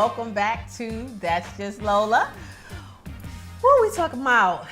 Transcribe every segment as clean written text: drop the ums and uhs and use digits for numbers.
welcome back to That's Just Lola. What we talking about?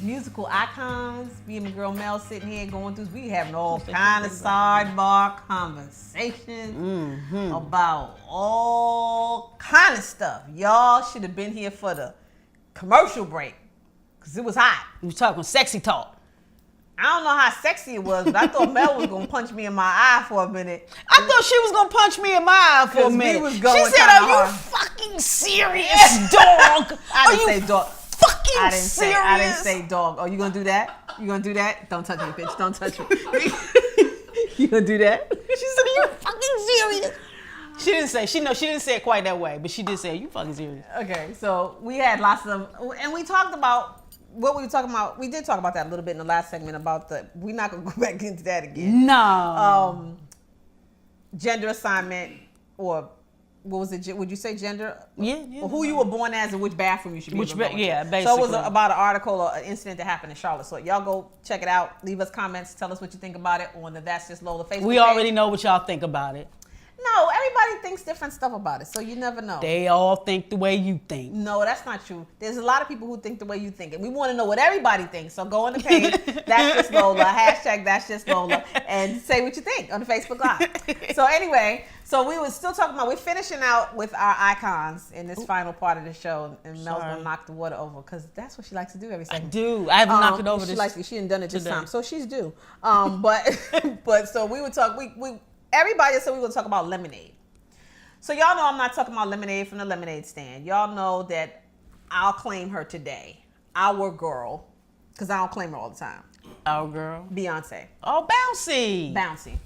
Musical icons. Me and my girl Mel sitting here going through. We having all kind of sidebar conversations about all kind of stuff. Y'all should have been here for the commercial break because it was hot. We was talking sexy talk. I don't know how sexy it was, but I thought Mel was gonna punch me in my eye for a minute. I thought she was gonna punch me in my eye for a minute. We was She going said, kinda "Are you hard. fucking serious, dog? I didn't say dog. Fucking serious? I didn't say dog. Oh, you gonna do that? You gonna do that? Don't touch me, bitch. Don't touch me. You gonna do that? She said, "Are you fucking serious?" She didn't say. She didn't say it quite that way, but she did say, "Are you fucking serious?" Okay, so we had lots of, and we talked about what we were talking about. We did talk about that a little bit in the last segment about we're not gonna go back into that again. No. Gender assignment, or what was it? Would you say gender? Yeah. Or who you were born as and which bathroom you should be able to go into. Yeah, basically. So it was about an article or an incident that happened in Charlotte. So y'all go check it out. Leave us comments. Tell us what you think about it on the That's Just Lola Facebook We already know what y'all think about it. No, everybody thinks different stuff about it, so you never know. They all think the way you think. No, that's not true. There's a lot of people who think the way you think, and we want to know what everybody thinks. So go on the page, That's Just Lola, hashtag That's Just Lola, and say what you think on the Facebook Live. So anyway, so we were still talking about, we're finishing out with our icons in this final part of the show, and Mel's gonna knock the water over because that's what she likes to do every I second. do. I haven't knocked it over. She hadn't done it this today. time, so she's due. But so we would talk. Everybody said we were talk about lemonade. So y'all know I'm not talking about lemonade from the lemonade stand. Y'all know that I'll claim her today. Our girl, because I don't claim her all the time. Our girl. Beyonce. Oh, Bouncy. Bouncy.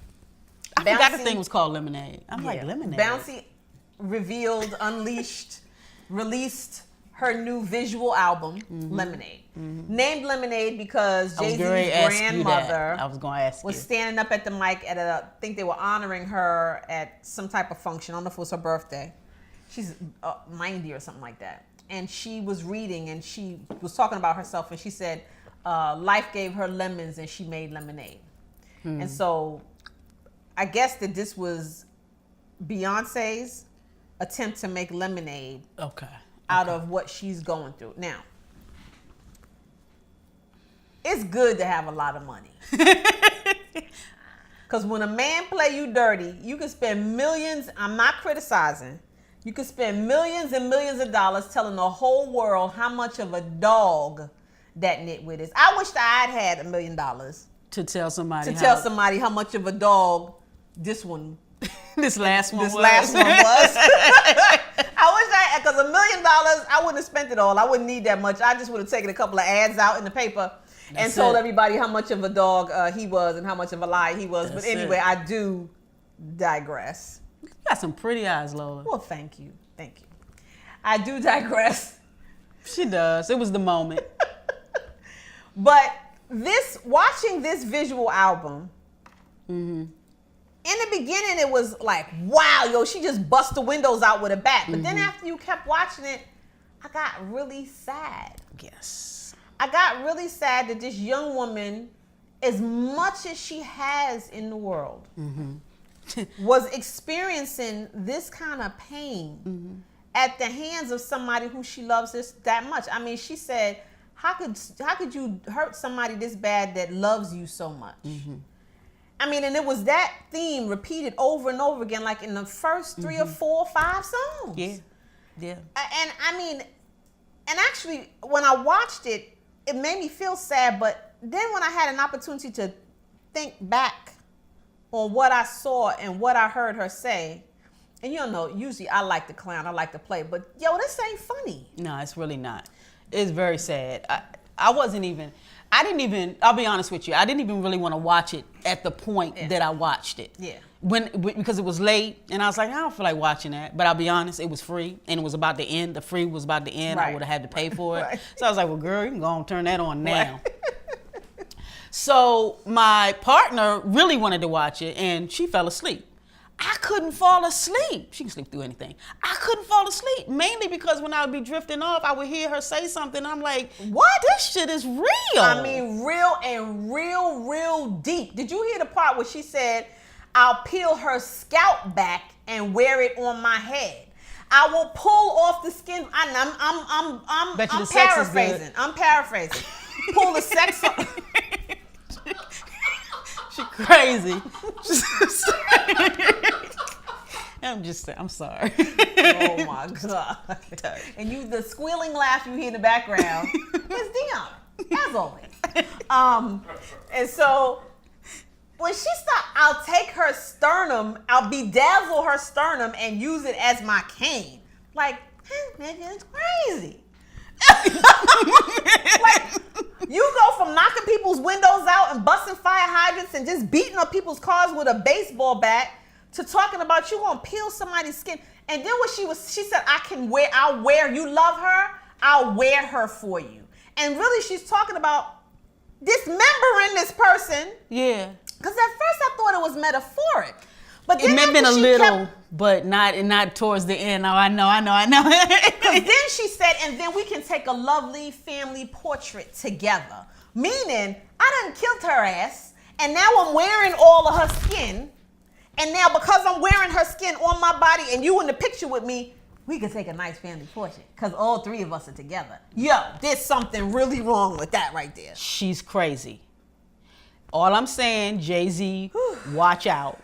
I forgot the thing was called Lemonade. I'm like, Lemonade. Bouncy revealed, released her new visual album, Lemonade. Named Lemonade because Jay-Z's grandmother was standing up at the mic at I think they were honoring her at some type of function. I don't know if it was her birthday. She's 90 or something like that. And she was reading and she was talking about herself and she said, life gave her lemons and she made lemonade. And so I guess that this was Beyonce's attempt to make lemonade. Out of what she's going through. Now, it's good to have a lot of money. Because when a man play you dirty, you can spend millions, I'm not criticizing, you can spend millions and millions of dollars telling the whole world how much of a dog that nitwit is. I wish that I'd had $1 million. To tell somebody how much of a dog this one this last one was. I wish because $1 million, I wouldn't have spent it all. I wouldn't need that much. I just would have taken a couple of ads out in the paper and told everybody how much of a dog he was and how much of a lie he was. But anyway, I do digress. You got some pretty eyes, Lola. Well, thank you. I do digress. She does. It was the moment. But watching this visual album, in the beginning, it was like, wow, yo, she just bust the windows out with a bat. But then after you kept watching it, I got really sad. Yes. I got really sad that this young woman, as much as she has in the world, was experiencing this kind of pain at the hands of somebody who she loves that much. I mean, she said, how could you hurt somebody this bad that loves you so much? I mean, and it was that theme repeated over and over again, like in the first 3 or 4 or 5 songs. Yeah. And I mean, and actually, when I watched it, it made me feel sad. But then when I had an opportunity to think back on what I saw and what I heard her say, and you know, usually I like to clown, I like to play, but yo, this ain't funny. No, it's really not. It's very sad. I'll be honest with you, I didn't even really want to watch it at the point that I watched it. Yeah. Because it was late, and I was like, I don't feel like watching that. But I'll be honest, it was free, and it was about to end. The free was about to end. I would have had to pay for it. So I was like, well, girl, you can go and turn that on now. So my partner really wanted to watch it, and she fell asleep. I couldn't fall asleep. She can sleep through anything. I couldn't fall asleep, mainly because when I would be drifting off, I would hear her say something, and I'm like, what? This shit is real. I mean, real and real deep. Did you hear the part where she said, I'll peel her scalp back and wear it on my head? I will pull off the skin. I'm paraphrasing. I'm paraphrasing. Pull the sex off. She crazy. I'm sorry. Oh my God. And the squealing laugh you hear in the background is Dion, as always. And so when she stopped, I'll take her sternum, I'll bedazzle her sternum and use it as my cane. Like, nigga, it's crazy. Like, you go from knocking people's windows out and busting fire hydrants and just beating up people's cars with a baseball bat to talking about you gonna peel somebody's skin. And then she said, I'll wear, you love her, I'll wear her for you. And really she's talking about dismembering this person. Yeah. Because at first I thought it was metaphoric. But then it may have been a little, but not towards the end. Oh, I know. Because then she said, and then we can take a lovely family portrait together. Meaning, I done killed her ass, and now I'm wearing all of her skin. And now because I'm wearing her skin on my body and you in the picture with me, we can take a nice family portrait because all three of us are together. Yo, there's something really wrong with that right there. She's crazy. All I'm saying, Jay-Z, watch out.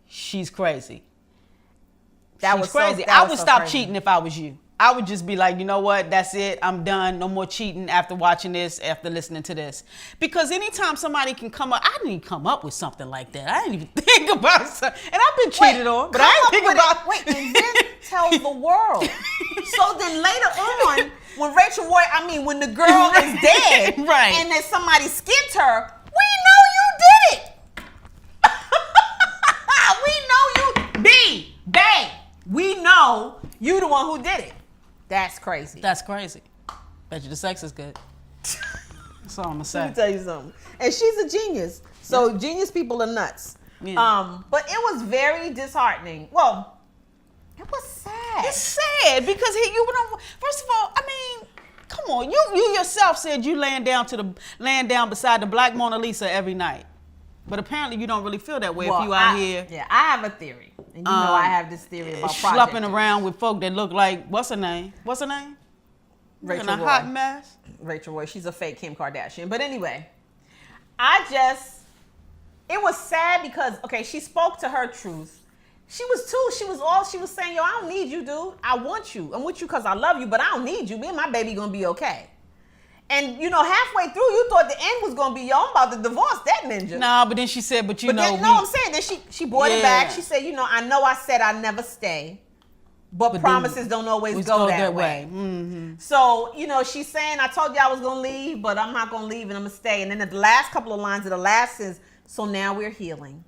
She's crazy. She's crazy. I would stop cheating if I was you. I would just be like, you know what? That's it. I'm done. No more cheating after watching this, after listening to this. Because anytime somebody can come up, I didn't even come up with something like that. I didn't even think about something. And I've been cheated on, but I didn't think about it. And then tell the world. So then later on, when the girl is dead, right, and then somebody skinned her, we know you did it. We know you the one who did it. That's crazy. That's crazy. Bet you the sex is good. That's all I'm gonna say. Let me tell you something. And she's a genius. So genius people are nuts. Yeah. But it was very disheartening. Well, it was sad. It's sad because first of all, I mean, come on, you yourself said you laying down beside the Black Mona Lisa every night. But apparently you don't really feel that way if you out here. Yeah, I have a theory. And you know I have this theory about schlepping around with folk that look like, what's her name? Rachel Roy. Hot mess. Rachel Roy. She's a fake Kim Kardashian. But anyway, it was sad because, okay, she spoke to her truth. She was saying, yo, I don't need you, dude. I want you. I'm with you because I love you, but I don't need you. Me and my baby gonna be okay. And, halfway through, you thought the end was going to be, yo, I'm about to divorce that ninja. Nah, but then she said, I'm saying. Then she brought it back. She said, I know I said I'd never stay, but promises don't always go that way. Mm-hmm. So, she's saying, I told you I was going to leave, but I'm not going to leave and I'm going to stay. And then the last couple of lines of the last is, so now we're healing.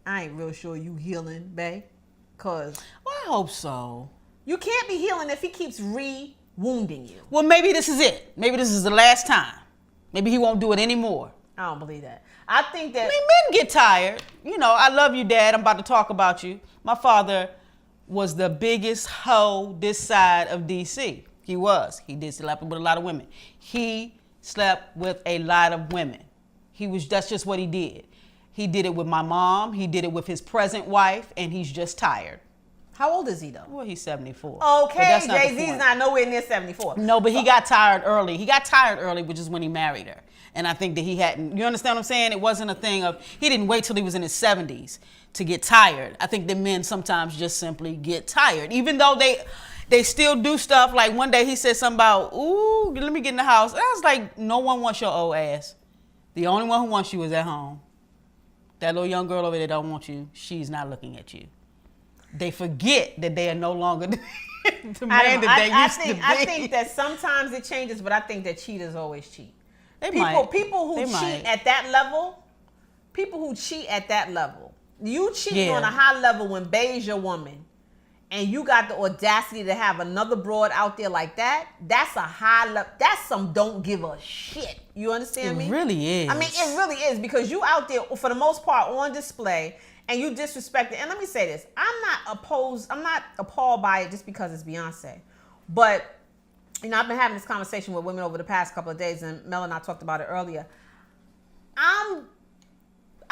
I ain't real sure you healing, bae. Well, I hope so. You can't be healing if he keeps wounding you. Well, maybe this is it. Maybe this is the last time. Maybe he won't do it anymore. I don't believe that. I think that... men get tired. I love you, Dad. I'm about to talk about you. My father was the biggest hoe this side of D.C. He was. He did sleep with a lot of women. He slept with a lot of women. That's just what he did. He did it with my mom. He did it with his present wife, and he's just tired. How old is he though? Well, he's 74. Okay, Jay-Z's not nowhere near 74. No, but he got tired early. He got tired early, which is when he married her. And I think that he hadn't, you understand what I'm saying? It wasn't a thing of, he didn't wait till he was in his 70s to get tired. I think that men sometimes just simply get tired. Even though they still do stuff. Like one day he said something about, ooh, let me get in the house. And I was like, no one wants your old ass. The only one who wants you is at home. That little young girl over there don't want you. She's not looking at you. They forget that they are no longer the man that they used to be. I think that sometimes it changes, but I think that cheaters always cheat. People who cheat at that level, you cheat on a high level when bae's your woman, and you got the audacity to have another broad out there like that. That's a high level. That's some don't give a shit. You understand me? It really is. I mean, it really is because you out there for the most part on display. And you disrespect it. And let me say this. I'm not appalled by it just because it's Beyonce. But, I've been having this conversation with women over the past couple of days, and Mel and I talked about it earlier. I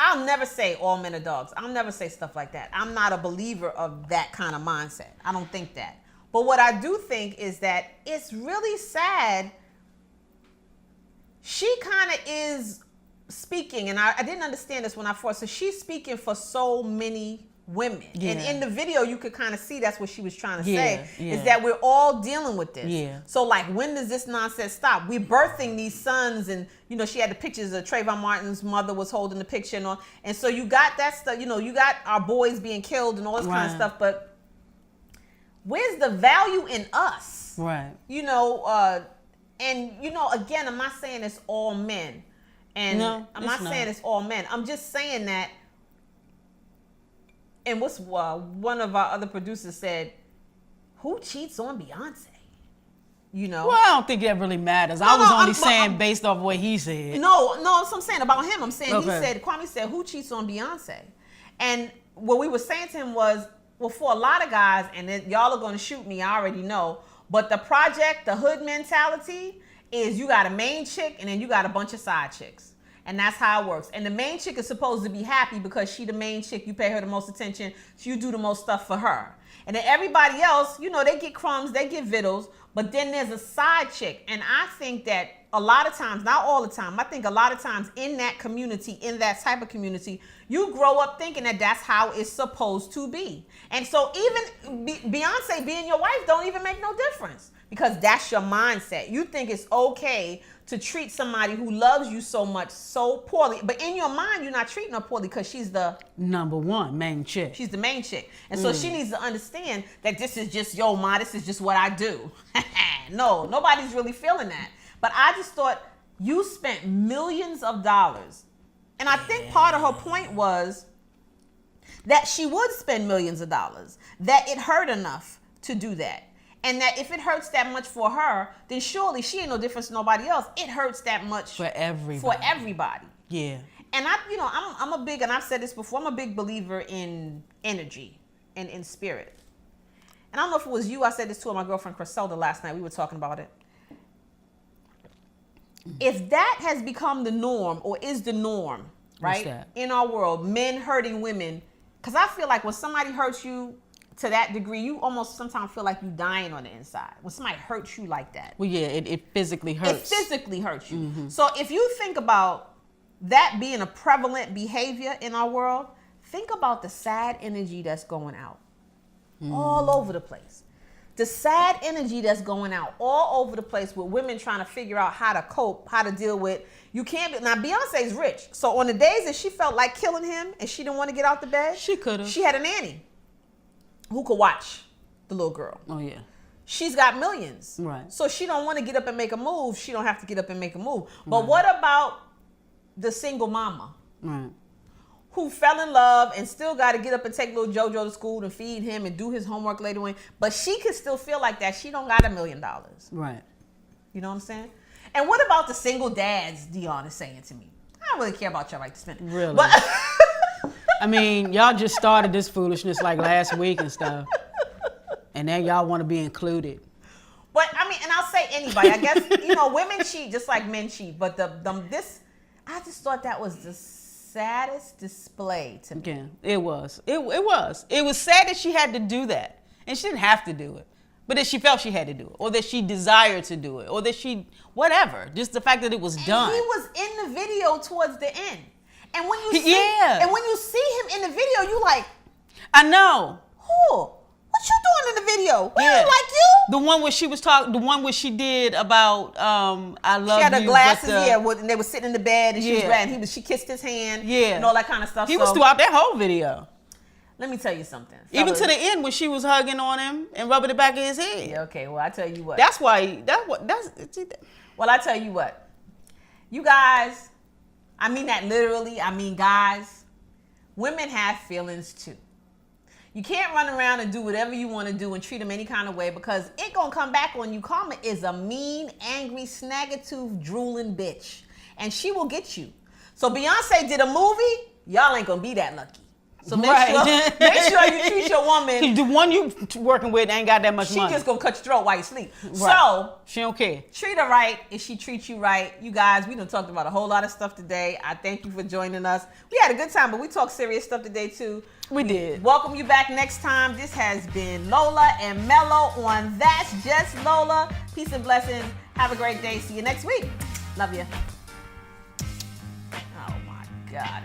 I'll never say all men are dogs. I'll never say stuff like that. I'm not a believer of that kind of mindset. I don't think that. But what I do think is that it's really sad. She kind of is speaking, and I didn't understand this when I first. So she's speaking for so many women, and in the video you could kind of see that's what she was trying to say is that we're all dealing with this. So like, when does this nonsense stop? We're birthing these sons, and she had the pictures of Trayvon Martin's mother was holding the picture and all, and so you got that stuff. You got our boys being killed and all this kind of stuff, but where's the value in us? Right. And again, I'm not saying it's all men, and I'm not saying it's all men. I'm just saying that. And what's one of our other producers said, who cheats on Beyonce? Well, I don't think that really matters. I was only saying based off what he said. No, that's what I'm saying about him. I'm saying Kwame said, who cheats on Beyonce? And what we were saying to him was, well, for a lot of guys, and y'all are going to shoot me, I already know, but the hood mentality is you got a main chick and then you got a bunch of side chicks. And that's how it works. And the main chick is supposed to be happy because she the main chick. You pay her the most attention. So you do the most stuff for her. And then everybody else, they get crumbs, they get vittles. But then there's a side chick. And I think that a lot of times, not all the time, I think a lot of times in that community, in that type of community, you grow up thinking that that's how it's supposed to be. And so even Beyonce being your wife don't even make no difference, because that's your mindset. You think it's okay to treat somebody who loves you so much so poorly. But in your mind, you're not treating her poorly because she's the number one main chick. She's the main chick. And so she needs to understand that this is just, this is just what I do. No, nobody's really feeling that. But I just thought, you spent millions of dollars. And I think part of her point was that she would spend millions of dollars, that it hurt enough to do that. And that if it hurts that much for her, then surely she ain't no difference to nobody else. It hurts that much for everybody. Yeah. And I'm a big, and I've said this before, I'm a big believer in energy and in spirit. And I don't know if it was you, I said this to my girlfriend Criselda last night. We were talking about it. If that has become the norm, or is the norm, right, in our world, men hurting women, because I feel like when somebody hurts you to that degree, you almost sometimes feel like you dying on the inside. When somebody hurts you like that. Well, yeah, it physically hurts. It physically hurts you. Mm-hmm. So if you think about that being a prevalent behavior in our world, think about the sad energy that's going out all over the place. The sad energy that's going out all over the place with women trying to figure out how to cope, how to deal with. You can't be. Now, Beyonce's rich. So on the days that she felt like killing him and she didn't want to get out the bed, she could have. She had a nanny who could watch the little girl. Oh, yeah. She's got millions. Right. So she don't want to get up and make a move. She don't have to get up and make a move. But what about the single mama? Right. Who fell in love and still got to get up and take little JoJo to school and feed him and do his homework later on. But she could still feel like that. She don't got $1 million. Right. You know what I'm saying? And what about the single dads, Dion is saying to me? I don't really care about your right to spend it. Really? But I mean, y'all just started this foolishness like last week and stuff. And then y'all want to be included. But I mean, and I'll say anybody. I guess, women cheat just like men cheat. But I just thought that was the saddest display to me. Yeah, it was. It was. It was sad that she had to do that. And she didn't have to do it. But that she felt she had to do it. Or that she desired to do it. Or that whatever. Just the fact that it was done. He was in the video towards the end. And when you see him in the video, you like, I know. Who? What you doing in the video? We don't like you. The one where she was talking, the one where she did about I love you. She had her glasses, and they were sitting in the bed and she was red. She kissed his hand, and all that kind of stuff. He was throughout that whole video. Let me tell you something. Even to the end when she was hugging on him and rubbing the back of his head. Yeah, okay, well I tell you what. Well, I tell you what. You guys, I mean that literally. I mean, guys, women have feelings too. You can't run around and do whatever you want to do and treat them any kind of way, because it gonna come back on you. Karma is a mean, angry, snagger-tooth, drooling bitch, and she will get you. So Beyonce did a movie. Y'all ain't gonna be that lucky. So make sure you treat your woman. The one you working with ain't got that much money. She just gonna cut your throat while you sleep. Right. So she don't care. Treat her right if she treats you right. You guys, we done talked about a whole lot of stuff today. I thank you for joining us. We had a good time, but we talked serious stuff today too. We did. Welcome you back next time. This has been Lola and Mello on That's Just Lola. Peace and blessings. Have a great day. See you next week. Love you. Oh my God.